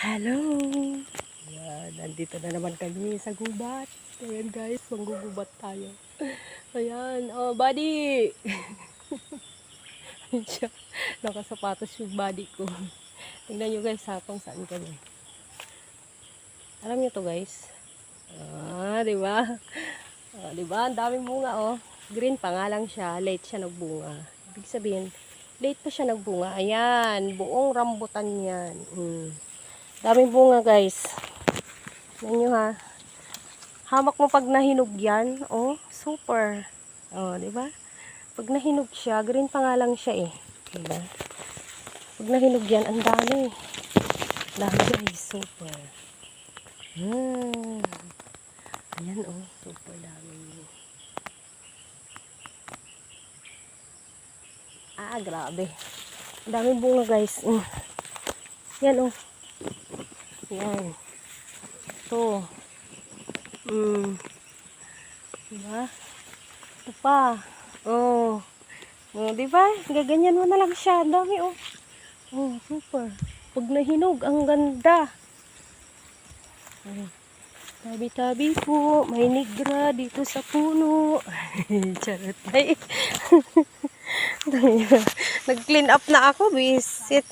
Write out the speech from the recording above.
Hello! Ayan, nandito na naman kami sa gubat. Ayan guys, manggugubat tayo. Ayan, oh buddy! Ayan siya, nakasapatos yung buddy ko. Tingnan nyo guys ha kung saan kami. Alam nyo to guys? Diba? Diba? Ang daming bunga oh. Green pa nga lang siya, late siya nagbunga. Ibig sabihin, late pa siya nagbunga. Ayan, buong rambutan yan. Daming bunga guys. Tingnan nyo ha. Hamak mo pag nahinog yan. Oh, super. Oh, diba? Pag nahinog siya, green pa nga lang siya eh. Diba? Pag nahinog yan, ang dami. Dami guys, super. Ayan oh, super dami. Grabe. Ang daming bunga guys. Yan oh. Yan. Ito. Diba? Ito pa. Oh. Oh, diba? Gaganyan mo na lang siya. Ang dami oh. Oh, super. Pag nahinog, ang ganda. Tabi-tabi po. May nigra dito sa puno. Charot. Ay. Nag-clean up na ako, bisit.